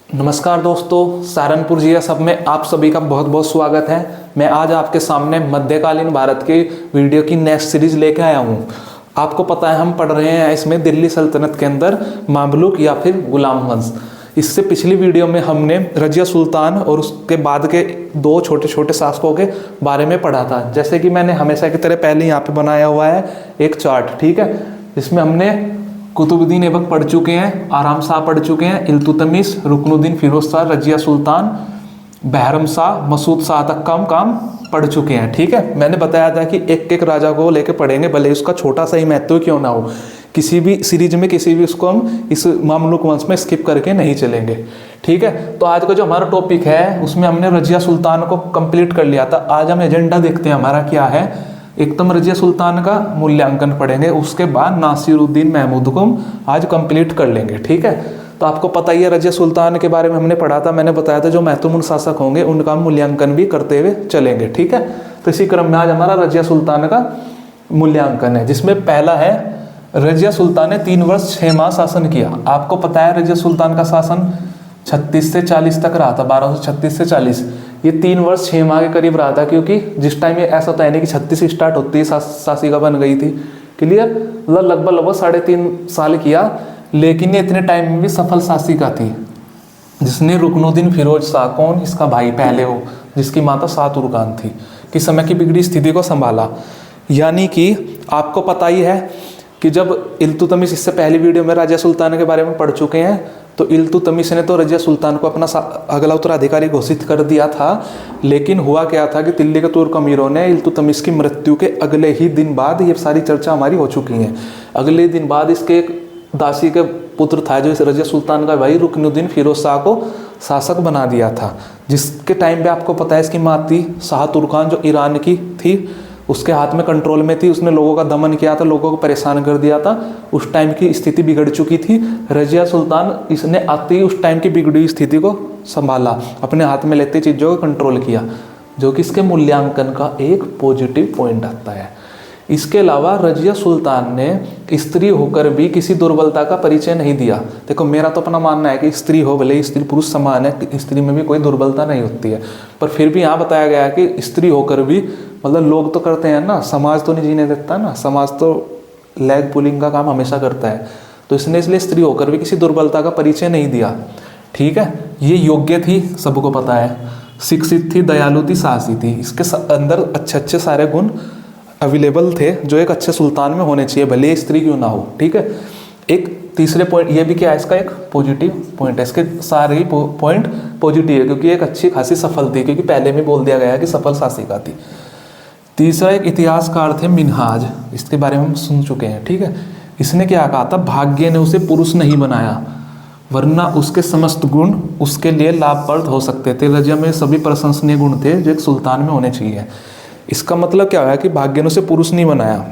नमस्कार दोस्तों, सहारनपुर जिला सब में आप सभी का बहुत बहुत स्वागत है। मैं आज आपके सामने मध्यकालीन भारत की वीडियो की नेक्स्ट सीरीज लेके आया हूँ। आपको पता है हम पढ़ रहे हैं इसमें दिल्ली सल्तनत के अंदर मामलुक या फिर गुलाम वंश। इससे पिछली वीडियो में हमने रजिया सुल्तान और उसके बाद के दो छोटे छोटे शासकों के बारे में पढ़ा था। जैसे कि मैंने हमेशा की तरह पहले यहाँ पे बनाया हुआ है एक चार्ट, ठीक है। इसमें हमने कुतुबुद्दीन ऐबक पढ़ चुके हैं, आराम शाह पढ़ चुके हैं, इल्तुतमिश, रुकनुद्दीन फिरोज शाह, रजिया सुल्तान, बहरम शाह, मसूद शाह तक काम पढ़ चुके हैं, ठीक है। मैंने बताया था कि एक एक राजा को लेके पढ़ेंगे, भले उसका छोटा सा ही महत्व क्यों ना हो। किसी भी सीरीज में किसी भी उसको हम इस मामलुक वंश में स्किप करके नहीं चलेंगे, ठीक है। तो आज का जो हमारा टॉपिक है उसमें हमने रजिया सुल्तान को कंप्लीट कर लिया था। आज हम एजेंडा देखते हैं हमारा क्या है। एकदम रजिया सुल्तान का मूल्यांकन पढ़ेंगे, उसके बाद नासिरुद्दीन महमूद को आज कंप्लीट कर लेंगे, ठीक है। तो आपको पता ही है रजिया सुल्तान के बारे में हमने पढ़ा था। मैंने बताया था जो महत्वपूर्ण शासक होंगे उनका मूल्यांकन भी करते हुए चलेंगे, ठीक है। तो इसी क्रम में आज हमारा रजिया सुल्तान का मूल्यांकन है, जिसमें पहला है रजिया सुल्तान ने 3 वर्ष 6 माह शासन किया। आपको पता है रजिया सुल्तान का शासन 36 से 40 तक रहा था, 1236 से 40। ये 3 वर्ष 6 माह के करीब रहा था, क्योंकि जिस टाइम ये ऐसा होता है नहीं कि 36 स्टार्ट होती है शासिका बन गई थी, क्लियर। मतलब लगभग 3.5 साल किया, लेकिन ये इतने टाइम में भी सफल शासिका थी, जिसने रुकनुद्दीन फिरोज शाह, कौन इसका भाई पहले हो, जिसकी माता सातुरकान थी, कि समय की बिगड़ी स्थिति को संभाला। यानी कि आपको पता ही है कि जब इल्तुतमिश, इससे पहली वीडियो में रजिया सुल्तान के बारे में पढ़ चुके हैं, तो इल्तुतमिश ने तो रजिया सुल्तान को अपना अगला उत्तराधिकारी घोषित कर दिया था। लेकिन हुआ क्या था कि दिल्ली के तुर्क अमीरों ने इल्तुतमिश की मृत्यु के अगले ही दिन बाद, ये सारी चर्चा हमारी हो चुकी है, अगले दिन बाद इसके एक दासी के पुत्र था जो इस रजिया सुल्तान का भाई रुकनुद्दीन फिरोज शाह को शासक बना दिया था। जिसके टाइम पे आपको पता है इसकी माँ थी शाह तुर्कान, जो ईरान की थी, उसके हाथ में कंट्रोल में थी। उसने लोगों का दमन किया था, लोगों को परेशान कर दिया था। उस टाइम की स्थिति बिगड़ चुकी थी। रजिया सुल्तान इसने आते ही उस टाइम की बिगड़ी स्थिति को संभाला, अपने हाथ में लेते चीज़ों को कंट्रोल किया, जो कि इसके मूल्यांकन का एक पॉजिटिव पॉइंट आता है। इसके अलावा रजिया सुल्तान ने स्त्री होकर भी किसी दुर्बलता का परिचय नहीं दिया। देखो, मेरा तो अपना मानना है कि स्त्री हो, भले स्त्री पुरुष समान है, स्त्री में भी कोई दुर्बलता नहीं होती है, पर फिर भी यहाँ बताया गया है कि स्त्री होकर भी, मतलब लोग तो करते हैं ना, समाज तो नहीं जीने देता ना, समाज तो लेग पुलिंग का काम हमेशा करता है। तो इसने इसलिए स्त्री होकर भी किसी दुर्बलता का परिचय नहीं दिया, ठीक है। ये योग्य थी, सबको पता है, शिक्षित थी, दयालु थी, साहसी थी। इसके अंदर अच्छे अच्छे सारे गुण अवेलेबल थे जो एक अच्छे सुल्तान में होने चाहिए, भले स्त्री क्यों ना हो, ठीक है। एक तीसरे पॉइंट ये भी क्या है, इसका एक पॉजिटिव पॉइंट है। इसके सारे ही पॉइंट पॉजिटिव है, क्योंकि एक अच्छी खासी सफल थी, क्योंकि पहले में बोल दिया गया है कि सफल शासिका थी। तीसरा एक इतिहासकार थे मिन्हाज, इसके बारे में हम सुन चुके हैं, ठीक है। इसने क्या कहा था, भाग्य ने उसे पुरुष नहीं बनाया, वरना उसके समस्त गुण उसके लिए लाभप्रद हो सकते थे। रजिया में सभी प्रशंसनीय गुण थे जो एक सुल्तान में होने चाहिए। इसका मतलब क्या है कि भाग्य ने उसे पुरुष नहीं बनाया,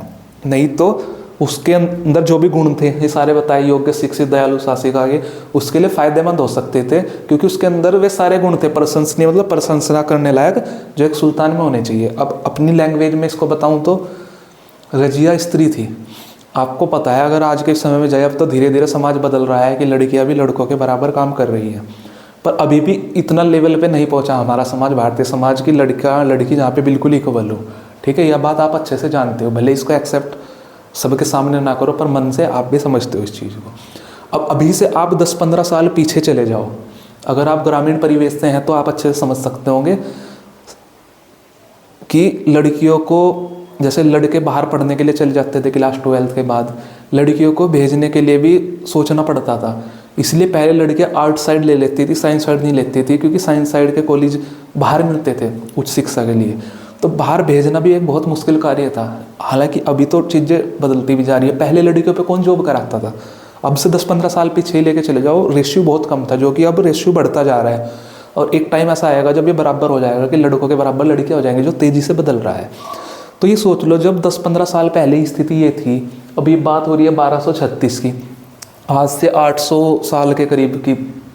नहीं तो उसके अंदर जो भी गुण थे ये सारे बताए, योग्य, शिक्षित, दयालु, शासिका के, उसके लिए फायदेमंद हो सकते थे, क्योंकि उसके अंदर वे सारे गुण थे प्रशंसनीय, मतलब प्रशंसा करने लायक, जो एक सुल्तान में होने चाहिए। अब अपनी लैंग्वेज में इसको बताऊं तो रजिया स्त्री थी। आपको पता है अगर आज के समय में जाए, अब तो धीरे धीरे समाज बदल रहा है कि लड़कियां भी लड़कों के बराबर काम कर रही है, पर अभी भी इतना लेवल पे नहीं पहुंचा हमारा समाज, भारतीय समाज की लड़का लड़की जहाँ पे बिल्कुल इक्वल हो, ठीक है। यह बात आप अच्छे से जानते हो, भले इसको एक्सेप्ट सबके सामने ना करो, पर मन से आप भी समझते हो इस चीज़ को। अब अभी से आप 10-15 साल पीछे चले जाओ, अगर आप ग्रामीण परिवेश से हैं तो आप अच्छे से समझ सकते होंगे कि लड़कियों को, जैसे लड़के बाहर पढ़ने के लिए चले जाते थे क्लास 12 के बाद, लड़कियों को भेजने के लिए भी सोचना पड़ता था। इसलिए पहले लड़कियां आर्ट साइड ले लेती थी, साइंस साइड नहीं लेती थी, क्योंकि साइंस साइड के कॉलेज बाहर मिलते थे उच्च शिक्षा के लिए, तो बाहर भेजना भी एक बहुत मुश्किल कार्य था। हालांकि अभी तो चीज़ें बदलती भी जा रही है। पहले लड़कियों पे कौन जॉब कराता था, अब से 10-15 साल पीछे लेके चले जाओ, रेशियो बहुत कम था, जो कि अब रेशियो बढ़ता जा रहा है। और एक टाइम ऐसा आएगा जब ये बराबर हो जाएगा कि लड़कों के बराबर लड़कियाँ हो जाएंगी, जो तेज़ी से बदल रहा है। तो ये सोच लो, जब 10-15 साल पहले स्थिति ये थी, अभी बात हो रही है 1236 की, आज से 800 साल के करीब की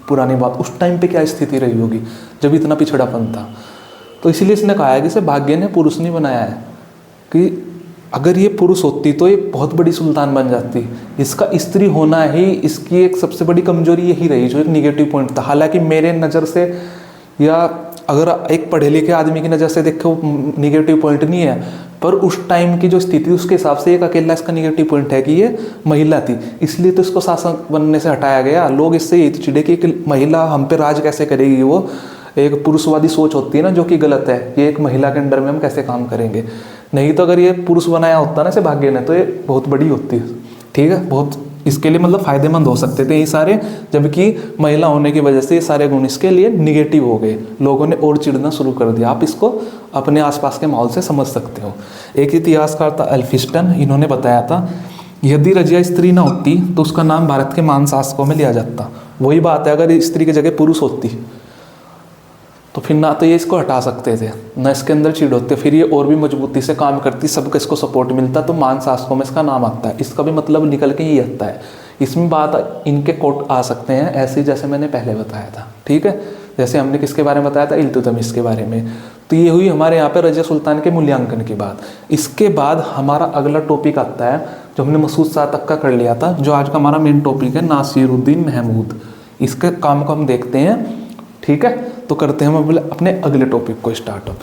पुरानी बात। उस टाइम पे क्या स्थिति रही होगी जब इतना पिछड़ापन था। तो इसीलिए इसने कहा है कि इसे भाग्य ने पुरुष नहीं बनाया है, कि अगर ये पुरुष होती तो ये बहुत बड़ी सुल्तान बन जाती। इसका स्त्री होना ही इसकी एक सबसे बड़ी कमजोरी यही रही, जो एक निगेटिव पॉइंट था। हालांकि मेरे नज़र से, या अगर एक पढ़े लिखे आदमी की नज़र से देखो, निगेटिव पॉइंट नहीं है, पर उस टाइम की जो स्थिति उसके हिसाब से एक अकेला इसका निगेटिव पॉइंट है कि ये महिला थी, इसलिए तो इसको शासक बनने से हटाया गया। लोग इससे यही तो चिढ़े कि एक महिला हम पे राज कैसे करेगी। वो एक पुरुषवादी सोच होती है ना, जो कि गलत है। ये एक महिला के अंडर में हम कैसे काम करेंगे। नहीं तो अगर ये पुरुष बनाया होता ना इसे भाग्य ने, तो ये बहुत बड़ी होती है। ठीक है, बहुत इसके लिए मतलब फायदेमंद हो सकते थे ये सारे, जबकि महिला होने की वजह से ये सारे गुण इसके लिए निगेटिव हो गए। लोगों ने और चिढ़ना शुरू कर दिया। आप इसको अपने आसपास के माहौल से समझ सकते हो। एक इतिहासकार था एल्फिस्टन, इन्होंने बताया था यदि रजिया स्त्री ना होती तो उसका नाम भारत के मान शासकों में लिया जाता। वही बात है, अगर स्त्री की जगह पुरुष होती तो फिर ना तो ये इसको हटा सकते थे, न इसके अंदर चिढ़ होते, फिर ये और भी मजबूती से काम करती, सबको इसको सपोर्ट मिलता, तो मान शासकों में इसका नाम आता है। इसका भी मतलब निकल के ही आता है। इसमें बात इनके कोट आ सकते हैं ऐसे जैसे मैंने पहले बताया था। ठीक है, जैसे हमने किसके बारे में बताया था, इल्तुतमिश के बारे में। तो ये हुई हमारे यहाँ पे रजिया सुल्तान के मूल्यांकन की बात। इसके बाद हमारा अगला टॉपिक आता है जो हमने मसूद शाह तक का कर लिया था, जो आज का हमारा मेन टॉपिक है, नासिरुद्दीन महमूद। इसके काम को हम देखते हैं। ठीक है, तो करते हैं हम अपने अगले टॉपिक को स्टार्टअप।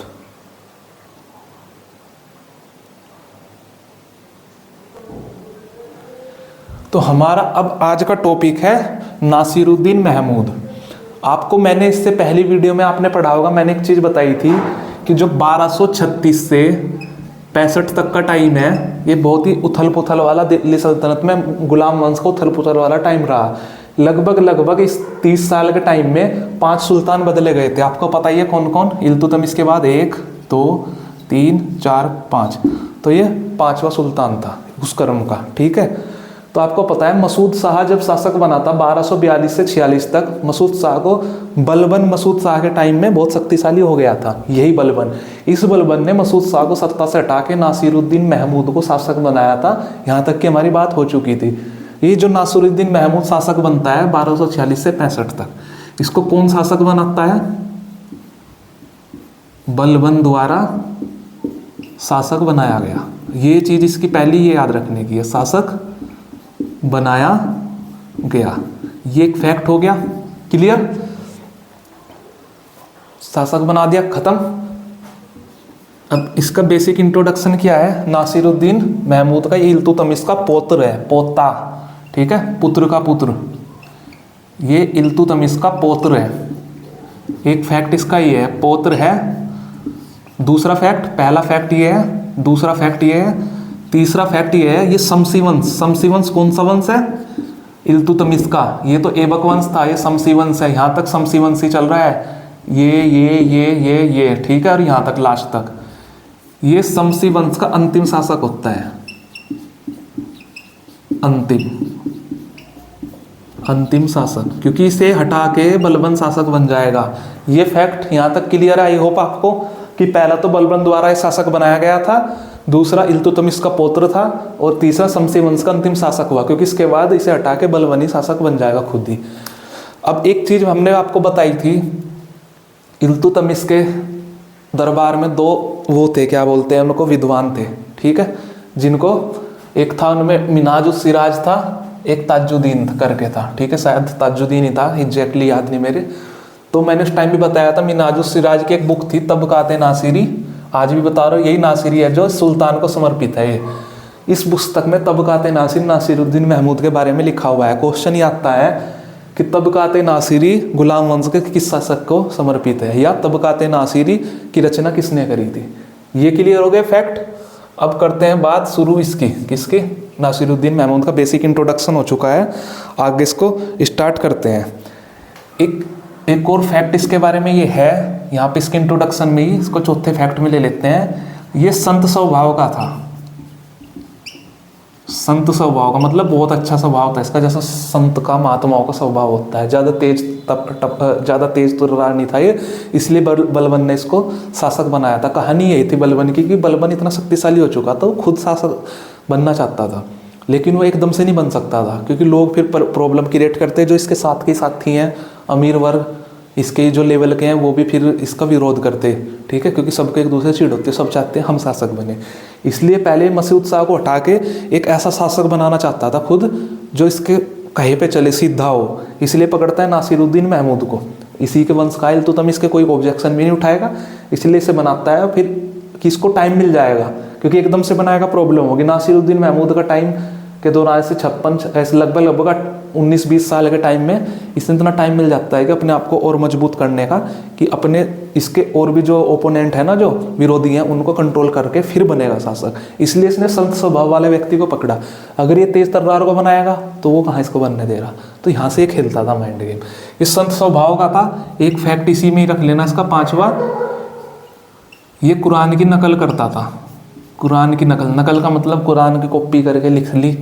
तो हमारा अब आज का टॉपिक है नासिरुद्दीन महमूद। आपको मैंने इससे पहली वीडियो में आपने पढ़ा होगा, मैंने एक चीज़ बताई थी कि जो 1236 से 65 तक का टाइम है, ये बहुत ही उथल पुथल वाला, दिल्ली सल्तनत में गुलाम वंश का उथल पुथल वाला टाइम रहा। लगभग इस 30 साल के टाइम में 5 सुल्तान बदले गए थे। आपको पता ही है कौन कौन। इल्तुतमिश के बाद 1 2 3 4 5, तो ये 5वां सुल्तान था उस क्रम का। ठीक है, तो आपको पता है मसूद शाह जब शासक बना था 1242 से 46 तक, मसूद शाह को बलबन मसूद शाह के टाइम में बहुत शक्तिशाली हो गया था यही बलबन। इस बलबन ने मसूद शाह को सत्ता से हटा के नासिरुद्दीन महमूद को शासक बनाया था। यहाँ तक कि हमारी बात हो चुकी थी। ये जो नासिरुद्दीन महमूद शासक बनता है 1246 से 65 तक, इसको कौन शासक बनाता है? बलबन द्वारा शासक बनाया गया। ये चीज इसकी पहली ये याद रखने की है, शासक बनाया गया। ये एक फैक्ट हो गया, क्लियर। शासक बना दिया, खत्म। अब इसका बेसिक इंट्रोडक्शन क्या है? नासिरुद्दीन महमूद का ये इल्तुतमिश का पौत्र है, पोता। ठीक है, पुत्र का पुत्र, ये इल्तुतमिश का पौत्र है। एक फैक्ट इसका ये है, पौत्र है। दूसरा फैक्ट, पहला फैक्ट ये है, दूसरा फैक्ट ये है, तीसरा फैक्ट ये है, ये शमसी वंश। शमसी वंश कौन सा वंश है? इल्तुतमिश का। ये तो ऐबक वंश था, ये शमसी वंश है। यहाँ तक शमसी वंश ही चल रहा है, ये। ठीक है, और यहाँ तक लास्ट तक ये शमसी वंश का अंतिम शासक होता है। अंतिम शासक, क्योंकि इसे हटा के बलबन शासक बन जाएगा। ये फैक्ट यहाँ तक क्लियर है आई होप आपको, कि पहला तो बलबन द्वारा शासक बनाया गया था, दूसरा इल्तुतमिश का पौत्र था, और तीसरा शमसी वंश का अंतिम शासक हुआ, क्योंकि इसके बाद इसे हटा के बलबनी शासक बन जाएगा खुद ही। अब एक चीज हमने आपको बताई थी, इल्तुतमिश के दरबार में 2 वो थे, क्या बोलते हैं उनको, विद्वान थे। ठीक है, जिनको एक था उनमें मिनाजुस सिराज था, एक ताजुद्दीन करके था। ठीक है, शायद ताजुद्दीन ही था, एग्जैक्टली याद नहीं मेरे। तो मैंने उस टाइम भी बताया था, मिनाजुस सिराज की एक बुक थी तबकात नासिरी, आज भी बता रहा हूँ, यही नासिरी है जो सुल्तान को समर्पित है। इस पुस्तक में तबकात नासिर नासिरुद्दीन महमूद के बारे में लिखा हुआ है। क्वेश्चन ये आता है कि तबकात नासिरी गुलाम वंश के किस शासक को समर्पित है, या तबकात नासिरी की रचना किसने करी थी। ये क्लियर हो गए फैक्ट। अब करते हैं बात शुरू इसकी, किसकी? नासिरुद्दीन महमूद का बेसिक इंट्रोडक्शन हो चुका है, आगे इसको स्टार्ट करते हैं। एक और फैक्ट इसके बारे में ये है, यहाँ पे इसके इंट्रोडक्शन में ही इसको चौथे फैक्ट में ले लेते हैं। ये संत स्वभाव का था। संत स्वभाव का मतलब बहुत अच्छा स्वभाव था इसका, जैसा संत का महात्माओं का स्वभाव होता है। ज़्यादा तेज तो नहीं था ये, इसलिए बलबन ने इसको शासक बनाया था। कहानी यही थी बलबन की कि बलबन इतना शक्तिशाली हो चुका था, वो खुद शासक बनना चाहता था, लेकिन वो एकदम से नहीं बन सकता था, क्योंकि लोग फिर प्रॉब्लम क्रिएट करते, जो इसके साथ के साथी हैं, अमीर वर्ग, इसके जो लेवल के हैं वो भी फिर इसका विरोध करते, ठीक है, क्योंकि सबको एक दूसरे से चिढ़ होती है, सब चाहते हैं हम शासक बने। इसलिए पहले मसूद शाह को हटा के एक ऐसा शासक बनाना चाहता था खुद जो इसके कहे पे चले, सीधा हो। इसलिए पकड़ता है नासिरुद्दीन महमूद को, इसी के वंश का तो तम इसके कोई ऑब्जेक्शन भी नहीं उठाएगा, इसलिए इसे बनाता है। फिर किसको टाइम मिल जाएगा, क्योंकि एकदम से बनाएगा प्रॉब्लम होगी। नासिरुद्दीन महमूद का टाइम के दौरान से 56 ऐसे लगभग 19-20 साल के टाइम में इसने इतना टाइम मिल जाता है कि अपने आप को और मजबूत करने का, कि अपने इसके और भी जो ओपोनेंट है ना, जो विरोधी हैं, उनको कंट्रोल करके फिर बनेगा शासक। इसलिए इसने संत स्वभाव वाले व्यक्ति को पकड़ा। अगर ये तेज तर्रार को बनाएगा तो वो कहाँ इसको बनने दे रहा। तो यहाँ से ये खेलता था माइंड गेम। इस संत स्वभाव का था एक फैक्ट इसी में ही रख लेना, इसका 5वां, ये कुरान की नकल करता था। कुरान की नकल का मतलब कुरान की कॉपी करके लिख ली,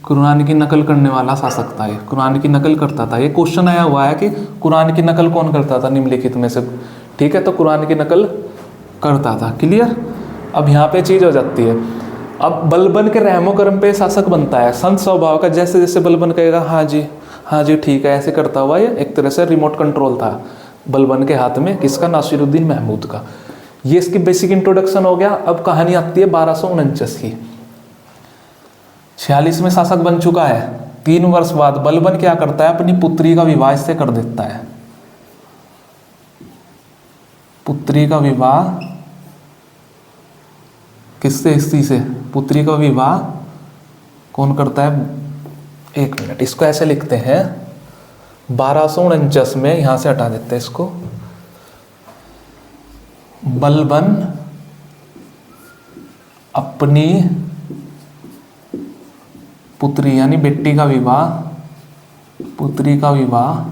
कुरान की नकल करने वाला शासक था ये, कुरान की नकल करता था। ये क्वेश्चन आया हुआ है कि कुरान की नकल कौन करता था निम्नलिखित में से, ठीक है, तो कुरान की नकल करता था। क्लियर। अब यहाँ पे चीज हो जाती है, अब बलबन के रहमो करम पे शासक बनता है संत स्वभाव का। जैसे जैसे बलबन कहेगा हाँ जी ठीक है, ऐसे करता हुआ ये एक तरह से रिमोट कंट्रोल था बलबन के हाथ में, किसका, नासिरुद्दीन महमूद का। ये इसकी बेसिक इंट्रोडक्शन हो गया। अब कहानी आती है 1249 की। 46 में शासक बन चुका है। 3 वर्ष बाद बलबन क्या करता है, अपनी पुत्री का विवाह इससे कर देता है। पुत्री का विवाह किससे, इसी से। पुत्री का विवाह कौन करता है, 1 मिनट, इसको ऐसे लिखते हैं 1249 में, यहां से हटा देते हैं इसको। बलबन अपनी पुत्री यानी बेटी का विवाह, पुत्री का विवाह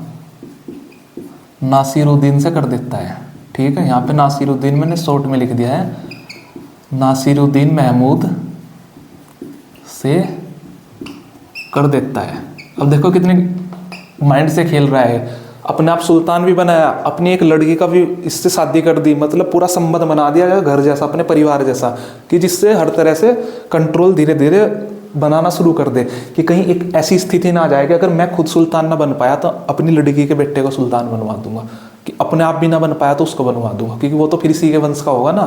नासिरुद्दीन से कर देता है, ठीक है। यहाँ पे नासिरुद्दीन मैंने शॉर्ट में लिख दिया है, नासिरुद्दीन महमूद से कर देता है। अब देखो कितने माइंड से खेल रहा है, अपने आप सुल्तान भी बनाया, अपनी एक लड़की का भी इससे शादी कर दी, मतलब पूरा संबंध बना दिया घर जैसा, अपने परिवार जैसा, कि जिससे हर तरह से कंट्रोल धीरे धीरे बनाना शुरू कर दे, कि कहीं एक ऐसी स्थिति ना आ जाए कि अगर मैं खुद सुल्तान ना बन पाया तो अपनी लड़की के बेटे को सुल्तान बनवा दूंगा, कि अपने आप भी ना बन पाया तो उसको बनवा दूंगा, क्योंकि वो तो फिर इसी के वंश का होगा ना।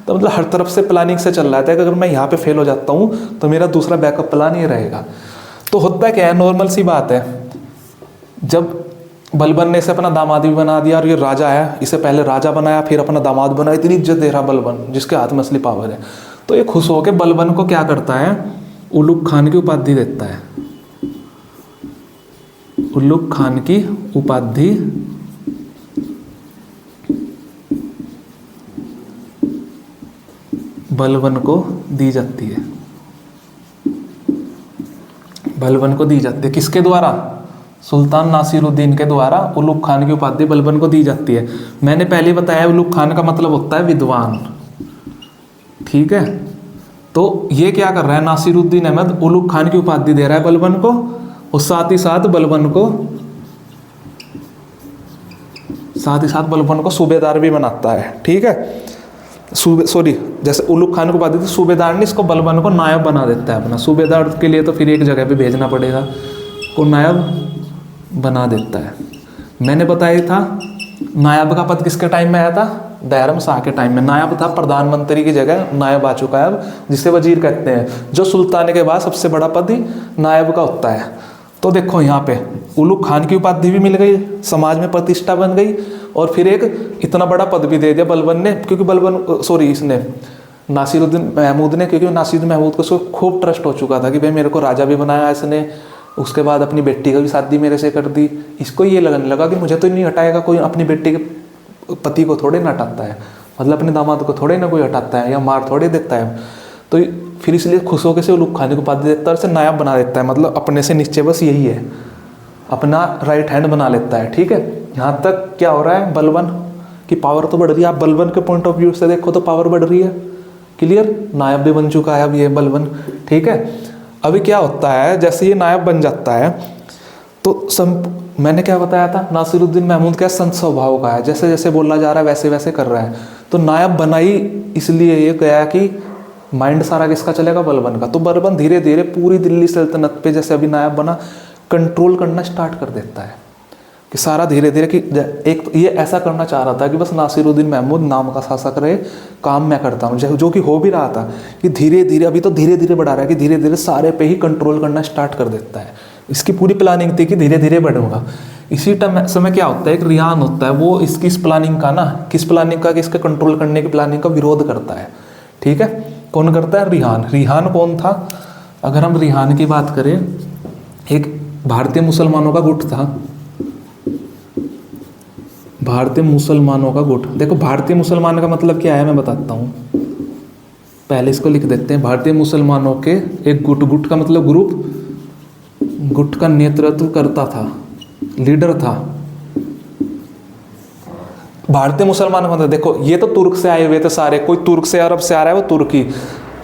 तो मतलब हर तरफ से प्लानिंग से चल रहा था कि अगर मैं यहाँ पे फेल हो जाता हूँ तो मेरा दूसरा बैकअप प्लान ये रहेगा। तो होता क्या है, नॉर्मल सी बात है, जब बलबन ने इसे अपना दामाद भी बना दिया और ये राजा है, इसे पहले राजा बनाया फिर अपना दामाद बनाया, इतनी इज्जत दे रहा बलबन जिसके हाथ में असली पावर है, तो ये खुश होकर बलबन को क्या करता है, उलुग खान की उपाधि देता है। उलुग खान की उपाधि बलबन को दी जाती है। बलबन को दी जाती है किसके द्वारा, सुल्तान नासिरुद्दीन के द्वारा उलुग खान की उपाधि बलबन को दी जाती है। मैंने पहले बताया उलुग खान का मतलब होता है विद्वान, ठीक है। तो ये क्या कर रहा है, नासिरुद्दीन अहमद उलुग खान की उपाधि दे रहा है बलबन को, और साथ ही साथ बलबन को सूबेदार भी बनाता है, ठीक है। जैसे उलुग खान को उपाधि थी सूबेदार ने, इसको बलबन को नायब बना देता है अपना। सूबेदार के लिए तो फिर एक जगह पे भेजना पड़ेगा, को नायब बना देता है। मैंने बताया था नायब का पद किसके टाइम में आया था, दैरम शाह के टाइम में। नायब था प्रधानमंत्री की जगह, नायब आ चुका है अब, जिसे वजीर कहते हैं। जो सुल्तान के बाद सबसे बड़ा पद ही नायब का होता है। तो देखो यहाँ पे उलुग खान की उपाधि भी मिल गई, समाज में प्रतिष्ठा बन गई, और फिर एक इतना बड़ा पद भी दे दिया बलबन ने, क्योंकि इसने नासिरुद्दीन महमूद ने, क्योंकि नासिरुद्दीन महमूद को खूब ट्रस्ट हो चुका था कि भाई मेरे को राजा भी बनाया इसने, उसके बाद अपनी बेटी का भी शादी मेरे से कर दी। इसको ये लगने लगा कि मुझे तो नहीं हटाएगा कोई, अपनी बेटी के पति को थोड़े ना हटाता है, मतलब अपने दामाद को थोड़े ना कोई हटाता है या मार थोड़े देता है। तो फिर इसलिए खुश होकर से उलुग खान को उपाधि देता है और से नायब बना देता है, मतलब अपने से नीचे बस यही है, अपना राइट हैंड बना लेता है, ठीक है। यहाँ तक क्या हो रहा है, बलबन की पावर तो बढ़ रही है। आप बलबन के पॉइंट ऑफ व्यू से देखो तो पावर बढ़ रही है, क्लियर। नायब भी बन चुका है अब ये बलबन, ठीक है। अभी क्या होता है, जैसे ये नायब बन जाता है तो मैंने क्या बताया था, नासिरुद्दीन महमूद क्या संत स्वभाव का है, जैसे जैसे बोला जा रहा है वैसे वैसे कर रहा है। तो नायब बनाई इसलिए ये गया कि माइंड सारा किसका चलेगा, बलबन का। तो बलबन धीरे धीरे पूरी दिल्ली सल्तनत पे जैसे अभी नायब बना कंट्रोल करना स्टार्ट कर देता है। कि सारा धीरे धीरे कि एक तो ये ऐसा करना चाह रहा था कि बस नासिरुद्दीन महमूद नाम का शासक रहे, काम मैं करता हूँ, जो कि हो भी रहा था कि धीरे धीरे अभी तो धीरे धीरे बढ़ा रहा है कि धीरे धीरे सारे पे ही कंट्रोल करना स्टार्ट कर देता है। इसकी पूरी प्लानिंग थी कि धीरे धीरे बढ़ूंगा। इसी टाइम समय क्या होता है, एक रिहान होता है, वो इसकी इस प्लानिंग का ना, किस प्लानिंग का कि इसके कंट्रोल करने की प्लानिंग का विरोध करता है। ठीक है, कौन करता है? रिहान। रिहान कौन था? अगर हम रिहान की बात करें, एक भारतीय मुसलमानों का गुट था, भारतीय मुसलमानों का गुट। देखो भारतीय मुसलमान का मतलब क्या है मैं बताता हूँ, पहले इसको लिख देते हैं। भारतीय मुसलमानों के एक गुट, गुट का मतलब ग्रुप, गुट का नेतृत्व करता था, लीडर था भारतीय मुसलमान का मतलब। देखो ये तो तुर्क से आए हुए थे सारे, कोई तुर्क से अरब से आ रहा है वो तुर्की।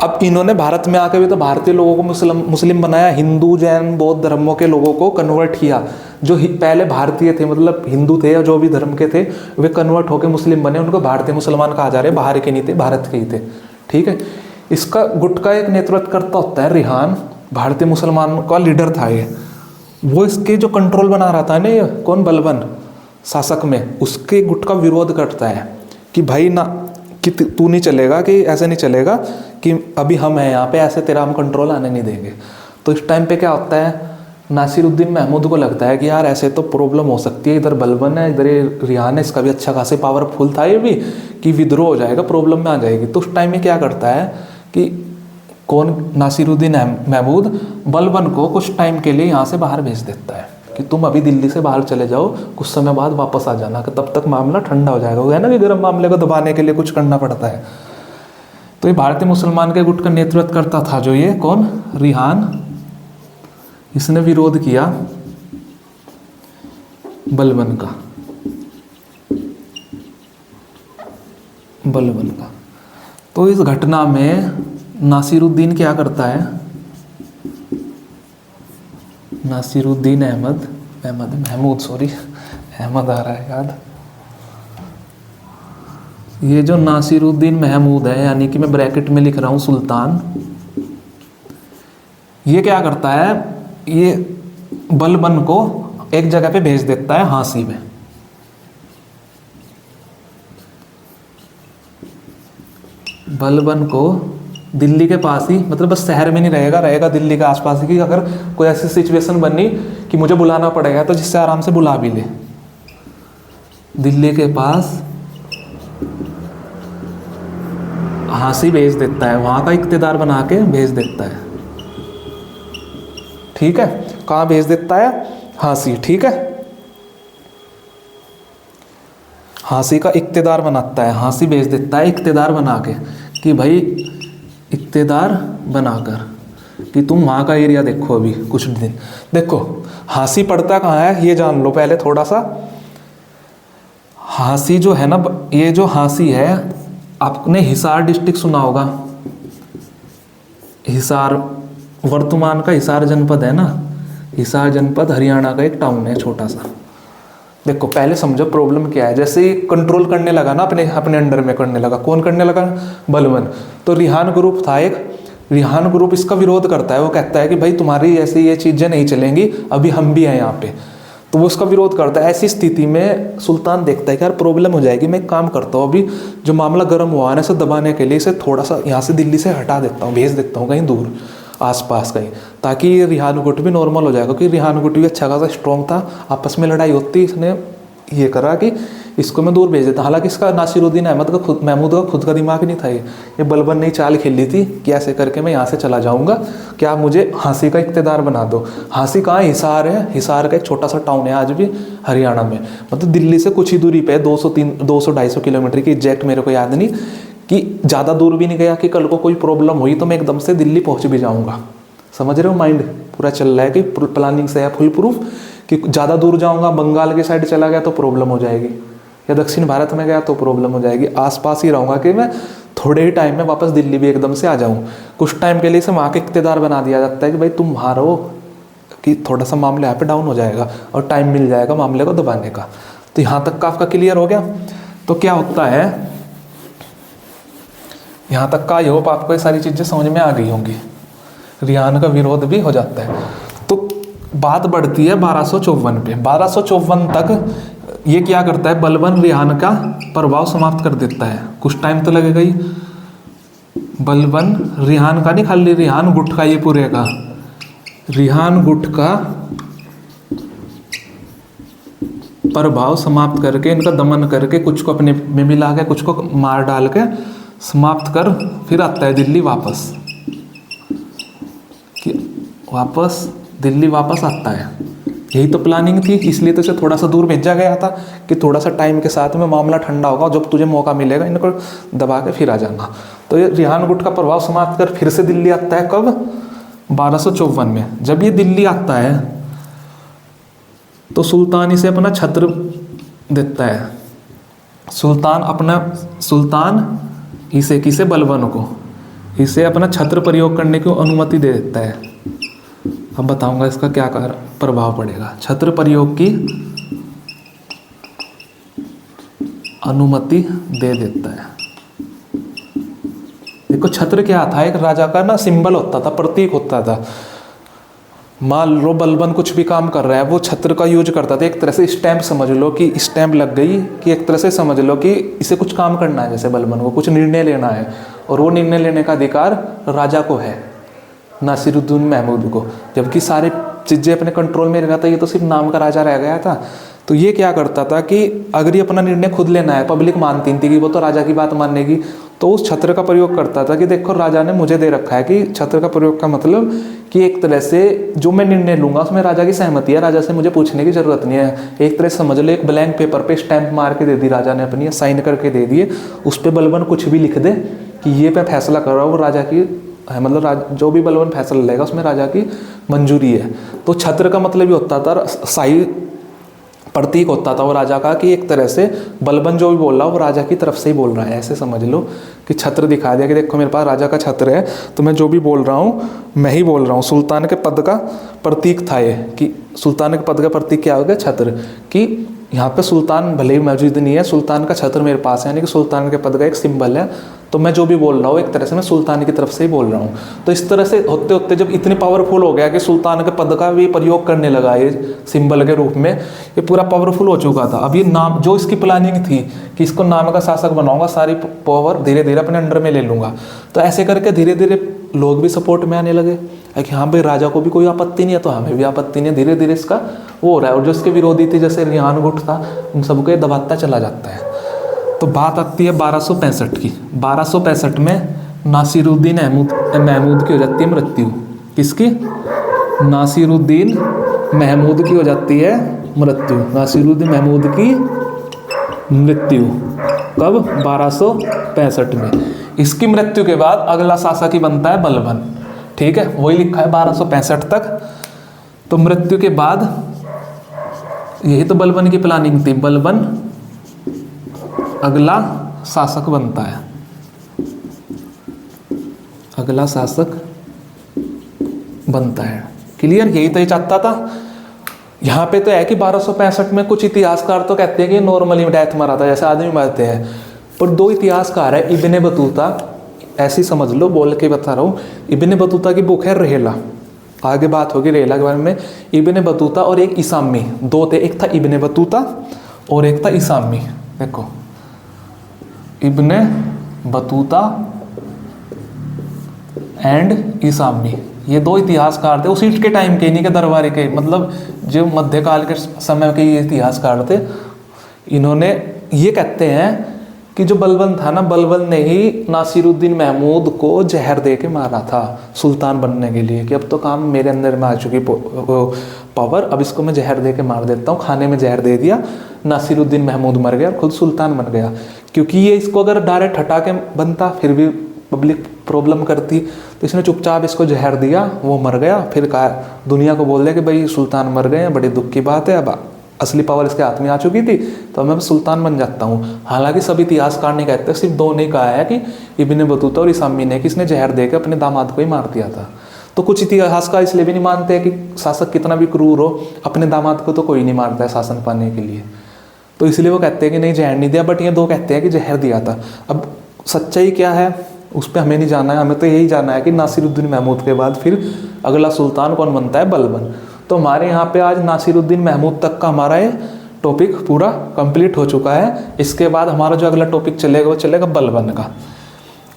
अब इन्होंने भारत में आके भी तो भारतीय लोगों को मुस्लिम बनाया, हिंदू जैन बौद्ध धर्मों के लोगों को कन्वर्ट किया। जो पहले भारतीय थे मतलब हिंदू थे या जो भी धर्म के थे, वे कन्वर्ट होकर मुस्लिम बने, उनको भारतीय मुसलमान कहा जा रहा है, बाहर के नहीं थे, भारत के ही थे। ठीक है, इसका गुट का एक नेतृत्व करता होता है रिहान, भारतीय मुसलमान का लीडर था ये। वो इसके जो कंट्रोल बना रहा था ना, ये कौन? बलबन शासक में, उसके गुट का विरोध करता है कि भाई ना, कि तू नहीं चलेगा, कि ऐसे नहीं चलेगा, कि अभी हम हैं यहाँ पे, ऐसे तेरा हम कंट्रोल आने नहीं देंगे। तो इस टाइम पे क्या होता है, नासिरुद्दीन महमूद को लगता है कि यार ऐसे तो प्रॉब्लम हो सकती है, इधर बलबन है, इधर रिहान है, इसका भी अच्छा खासे पावरफुल था ये भी, कि विद्रोह हो जाएगा, प्रॉब्लम में आ जाएगी। तो उस टाइम में क्या करता है कि कौन? नासिरुद्दीन महमूद बलबन को कुछ टाइम के लिए यहाँ से बाहर भेज देता है कि तुम अभी दिल्ली से बाहर चले जाओ, कुछ समय बाद वापस आ जाना, कि तब तक मामला ठंडा हो जाएगा। वो है ना कि गर्म मामले को दबाने के लिए कुछ करना पड़ता है। तो ये भारतीय मुसलमान के गुट का नेतृत्व करता था जो ये कौन? रिहान। इसने विरोध किया बलबन का, बलबन का। तो इस घटना में नासिरुद्दीन क्या करता है? नासिरुद्दीन महमूद सॉरी, अहमद आ रहा है याद। ये जो नासिरुद्दीन महमूद है, यानी कि मैं ब्रैकेट में लिख रहा हूँ सुल्तान, ये क्या करता है, ये बलबन को एक जगह पे भेज देता है, हाँसी में। बलबन को दिल्ली के पास ही, मतलब बस शहर में नहीं रहेगा, रहेगा दिल्ली के आसपास ही, कि अगर कोई ऐसी सिचुएशन बनी कि मुझे बुलाना पड़ेगा तो जिससे आराम से बुला भी ले। दिल्ली के पास हाँसी भेज देता है, वहाँ का इख्तियार बना के भेज देता है। ठीक है, कहाँ भेज देता है? हाँसी। ठीक है, हाँसी का इख्तियार बनाता है, हाँसी भेज देता है इख्तियार बना के, कि भाई इख्तियार बनाकर कि तुम वहाँ का एरिया देखो अभी कुछ दिन। देखो हाँसी पड़ता कहाँ है ये जान लो पहले थोड़ा सा। हाँसी जो है ना, ये जो हाँसी है, आपने हिसार डिस्ट्रिक्ट सुना होगा, हिसार वर्तमान का हिसार जनपद है ना, हिसार जनपद हरियाणा का एक टाउन है छोटा सा। देखो पहले समझो प्रॉब्लम क्या है। जैसे ही कंट्रोल करने लगा ना, अपने अंडर में करने लगा, कौन करने लगा? बलबन। तो रिहान ग्रुप था एक, रिहान ग्रुप इसका विरोध करता है, वो कहता है कि भाई तुम्हारी ऐसी ये चीज़ें नहीं चलेंगी, अभी हम भी हैं यहाँ पे। तो वो उसका विरोध करता है। ऐसी स्थिति में सुल्तान देखता है कि यार प्रॉब्लम हो जाएगी, मैं एक काम करता हूँ, अभी जो मामला गर्म हुआ है इसे दबाने के लिए इसे थोड़ा सा यहाँ से दिल्ली से हटा देता हूँ, भेज देता हूँ कहीं दूर आसपास कहीं, ताकि रिहान गुट भी नॉर्मल हो जाएगा। क्योंकि रिहान गुट भी अच्छा खासा स्ट्रॉन्ग था, आपस में लड़ाई होती, इसने ये करा कि इसको मैं दूर भेज देता। हालांकि इसका नासिरुद्दीन अहमद का महमूद का खुद का दिमाग नहीं था, ये बलबन ने चाल खेली थी कि ऐसे करके मैं यहाँ से चला जाऊँगा, क्या मुझे हाँसी का इख्तियार बना दो। हाँसी कहाँ? हिसार है, हिसार का एक छोटा सा टाउन है आज भी हरियाणा में, मतलब दिल्ली से कुछ ही दूरी पे है, 200-250 किलोमीटर की, एग्जैक्ट मेरे को याद नहीं, कि ज़्यादा दूर भी नहीं गया कि कल को कोई प्रॉब्लम हुई तो मैं एकदम से दिल्ली पहुँच भी जाऊँगा। समझ रहे हो? माइंड पूरा चल रहा है कि प्लानिंग से है फुल प्रूफ, कि ज़्यादा दूर जाऊँगा, बंगाल के साइड चला गया तो प्रॉब्लम हो जाएगी, या दक्षिण भारत में गया तो प्रॉब्लम हो जाएगी। आसपास ही रहूँगा कि मैं थोड़े ही टाइम में वापस दिल्ली भी एकदम से आ जाऊँ। कुछ टाइम के लिए इसे वहाँ के इख्तियार बना दिया जाता है कि भाई तुम वहाँ रहो, कि थोड़ा सा मामला यहाँ पे डाउन हो जाएगा और टाइम मिल जाएगा मामले को दबाने का। तो यहाँ तक का आपका क्लियर हो गया। तो क्या होता है, यहाँ तक का आई होप आपको ये सारी चीज़ें समझ में आ गई होंगी। रिहान का विरोध भी हो जाता है। तो बात बढ़ती है 1254 पे। 1254 तक ये क्या करता है, बलबन रेहान का प्रभाव समाप्त कर देता है। कुछ टाइम तो लगेगा ही। बलबन रेहान का नहीं, खाली रेहान गुट का, ये पूरे का रेहान गुट का प्रभाव समाप्त करके, इनका दमन करके, कुछ को अपने में मिला के, कुछ को मार डाल के समाप्त कर फिर आता है दिल्ली वापस, कि वापस दिल्ली वापस आता है। यही तो प्लानिंग थी, इसलिए तो इसे थोड़ा सा दूर भेजा गया था कि थोड़ा सा टाइम के साथ में मामला ठंडा होगा, जब तुझे मौका मिलेगा इनको दबा के फिर आ जाना। तो ये रेहान गुट का प्रभाव समाप्त कर फिर से दिल्ली आता है। कब? 1254 में। जब ये दिल्ली आता है तो सुल्तान इसे अपना छत्र देता है। सुल्तान इसे किसे, बलबन को, इसे अपना छत्र प्रयोग करने की अनुमति दे देता है। अब बताऊंगा इसका क्या प्रभाव पड़ेगा। छत्र प्रयोग की अनुमति दे देता है। देखो छत्र क्या था, एक राजा का ना सिंबल होता था, प्रतीक होता था। मान लो बलबन कुछ भी काम कर रहा है, वो छत्र का यूज करता था। एक तरह से स्टैंप समझ लो कि स्टैंप लग गई, कि एक तरह से समझ लो कि इसे कुछ काम करना है, जैसे बलबन को कुछ निर्णय लेना है, और वो निर्णय लेने का अधिकार राजा को है, नासिरुद्दीन महमूद को। जबकि सारे चीज़ें अपने कंट्रोल में रहा था, ये तो सिर्फ नाम का राजा रह गया था। तो ये क्या करता था कि अगर ये अपना निर्णय खुद लेना है, पब्लिक मानती थी कि वो तो राजा की बात मानेगी, तो उस छत्र का प्रयोग करता था कि देखो राजा ने मुझे दे रखा है। कि छत्र का प्रयोग का मतलब कि एक तरह से जो मैं निर्णय लूंगा उसमें राजा की सहमति है, राजा से मुझे पूछने की जरूरत नहीं है। एक तरह से समझ लो, एक ब्लैंक पेपर पे स्टैंप मार के दे दी राजा ने अपनी, साइन करके दे दिए, उस पर बलबन कुछ भी लिख दे कि ये मैं फैसला कर रहा हूँ, वो राजा की है, मतलब जो भी बलबन फैसला लेगा उसमें राजा की मंजूरी है। तो छत्र का मतलब ये होता था, शाही प्रतीक होता था वो राजा का, कि एक तरह से बलबन जो भी बोल रहा है वो राजा की तरफ से ही बोल रहा है। ऐसे समझ लो कि छत्र दिखा दिया कि देखो मेरे पास राजा का छत्र है, तो मैं जो भी बोल रहा हूँ मैं ही बोल रहा हूँ। सुल्तान के पद का प्रतीक था ये, कि सुल्तान के पद का प्रतीक क्या हो गया, छत्र। कि यहाँ पे सुल्तान भले ही मौजूद नहीं है, सुल्तान का छत्र मेरे पास है, यानी कि सुल्तान के पद का एक सिंबल है। तो मैं जो भी बोल रहा हूँ एक तरह से मैं सुल्तान की तरफ से ही बोल रहा हूँ। तो इस तरह से होते होते जब इतने पावरफुल हो गया कि सुल्तान के पद का भी प्रयोग करने लगा ये सिंबल के रूप में, ये पूरा पावरफुल हो चुका था। अब ये नाम, जो इसकी प्लानिंग थी कि इसको नाम का शासक बनाऊंगा, सारी पावर धीरे धीरे अपने अंडर में ले लूंगा। तो ऐसे करके धीरे धीरे लोग भी सपोर्ट में आने लगे कि हाँ भाई राजा को भी कोई आपत्ति नहीं है, तो हमें भी आपत्ति नहीं है। धीरे धीरे इसका वो हो रहा है। और जो इसके विरोधी थे जैसे रेहान गुट था, उन सबको ये दबाता चला जाता है। तो बात आती है 1265 की। 1265 में नासिरुद्दीन महमूद की हो जाती है मृत्यु। किसकी? नासिरुद्दीन महमूद की हो जाती है मृत्यु। नासिरुद्दीन महमूद की मृत्यु कब? 1265 में। इसकी मृत्यु के बाद अगला शासक ही बनता है बलबन। ठीक है, वही लिखा है 1265 तक। तो मृत्यु के बाद यही तो बलबन की प्लानिंग थी, बलबन अगला शासक बनता है। अगला शासक बनता है। क्लियर? यही तो ये चाहता था। यहाँ पे तो है कि 1265 में कुछ इतिहासकार तो कहते हैं कि नॉर्मली डेथ मरा था, जैसे आदमी मरते हैं। पर दो इतिहासकार है, इब्ने बतूता, ऐसी समझ लो, बोल के बता रहा हूँ। इब्ने बतूता की बुक है रहेला, आगे बात होगी रहेला के बारे में। इब्ने बतूता और एक इसामी, दो थे, एक था इब्ने बतूता और एक था इसामी। देखो इब्ने बतूता एंड इसामी, ये दो इतिहासकार थे उसी के टाइम के, इन्हीं के दरबार के, मतलब जो मध्यकाल के समय के ये इतिहासकार थे। इन्होंने ये कहते हैं कि जो बलबन था ना, बलबन ने ही नासिरुद्दीन महमूद को जहर दे के मारा था सुल्तान बनने के लिए, कि अब तो काम मेरे अंदर में आ चुकी पावर, अब इसको मैं जहर दे के मार देता हूँ। खाने में जहर दे दिया, नासिरुद्दीन महमूद मर गया और खुद सुल्तान बन गया। क्योंकि ये इसको अगर डायरेक्ट हटा के बनता फिर भी पब्लिक प्रॉब्लम करती, तो इसने चुपचाप इसको जहर दिया, वो मर गया। फिर कहा दुनिया को बोल दिया कि भाई सुल्तान मर गए हैं, बड़ी दुख की बात है, अब असली पावर इसके हाथ में आ चुकी थी, तो मैं सुल्तान बन जाता हूँ। हालांकि सभी इतिहासकार नहीं कहते, सिर्फ दो ने कहा है कि इब्ने बतूता और इसामी ने, कि इसने जहर देकर अपने दामाद को ही मार दिया था। तो कुछ इतिहासकार इसलिए भी नहीं मानते कि शासक कितना भी क्रूर हो, अपने दामाद को तो कोई नहीं मारता है शासन पाने के लिए, तो इसलिए वो कहते हैं कि नहीं जहर नहीं दिया। बट ये दो कहते हैं कि जहर दिया था। अब सच्चाई क्या है उस पर हमें नहीं जाना है, हमें तो यही जाना है कि नासिरुद्दीन महमूद के बाद फिर अगला सुल्तान कौन बनता है? बलबन। तो हमारे यहाँ पे आज नासिरुद्दीन महमूद तक का हमारा ये टॉपिक पूरा कंप्लीट हो चुका है। इसके बाद हमारा जो अगला टॉपिक चलेगा वो चलेगा बलबन का।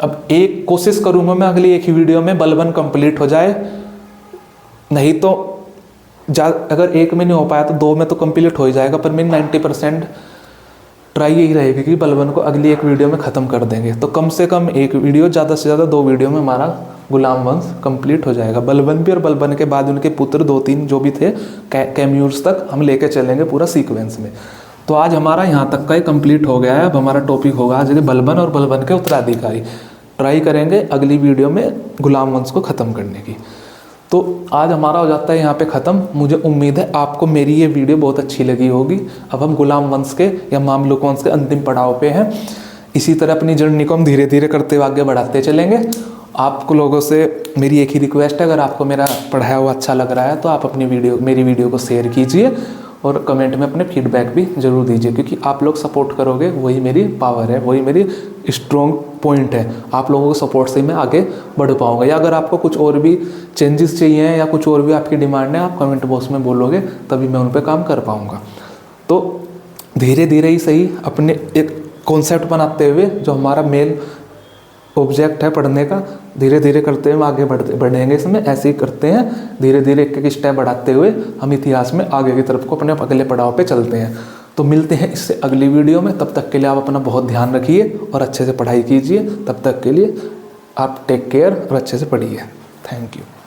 अब एक कोशिश करूँगा मैं अगली एक ही वीडियो में बलबन कंप्लीट हो जाए, नहीं तो अगर एक में नहीं हो पाया तो 2 में तो कंप्लीट हो ही जाएगा, पर मेरी 90% ट्राई यही रहेगी कि बलबन को अगली एक वीडियो में ख़त्म कर देंगे। तो कम से कम एक वीडियो, ज़्यादा से ज़्यादा 2 वीडियो में हमारा गुलाम वंश कंप्लीट हो जाएगा। बलबन भी और बलबन के बाद उनके पुत्र 2-3 जो भी थे कैम्यूर्स तक हम लेके चलेंगे पूरा सीक्वेंस में। तो आज हमारा यहाँ तक का ही कंप्लीट हो गया है। अब हमारा टॉपिक होगा आज बलबन और बलबन के उत्तराधिकारी। ट्राई करेंगे अगली वीडियो में गुलाम वंश को ख़त्म करने की। तो आज हमारा हो जाता है यहाँ पे ख़त्म। मुझे उम्मीद है आपको मेरी ये वीडियो बहुत अच्छी लगी होगी। अब हम गुलाम वंश के या मामलुक वंश के अंतिम पड़ाव पे हैं। इसी तरह अपनी जर्नी को हम धीरे धीरे करते हुए आगे बढ़ाते चलेंगे। आपको लोगों से मेरी एक ही रिक्वेस्ट है, अगर आपको मेरा पढ़ाया हुआ अच्छा लग रहा है तो आप मेरी वीडियो को शेयर कीजिए और कमेंट में अपने फीडबैक भी ज़रूर दीजिए, क्योंकि आप लोग सपोर्ट करोगे वही मेरी पावर है, वही मेरी स्ट्रॉन्ग पॉइंट है। आप लोगों के सपोर्ट से मैं आगे बढ़ पाऊँगा। या अगर आपको कुछ और भी चेंजेस चाहिए हैं या कुछ और भी आपकी डिमांड है, आप कमेंट बॉक्स में बोलोगे तभी मैं उन पर काम कर पाऊँगा। तो धीरे धीरे ही सही अपने एक कॉन्सेप्ट बनाते हुए जो हमारा मेन ऑब्जेक्ट है पढ़ने का, धीरे धीरे करते हुए आगे बढ़ेंगे। इसमें ऐसे ही करते हैं, धीरे धीरे एक एक स्टेप बढ़ाते हुए हम इतिहास में आगे की तरफ को अपने अगले पड़ाव पे चलते हैं। तो मिलते हैं इससे अगली वीडियो में। तब तक के लिए आप अपना बहुत ध्यान रखिए और अच्छे से पढ़ाई कीजिए। तब तक के लिए आप टेक केयर और अच्छे से पढ़िए। Thank you.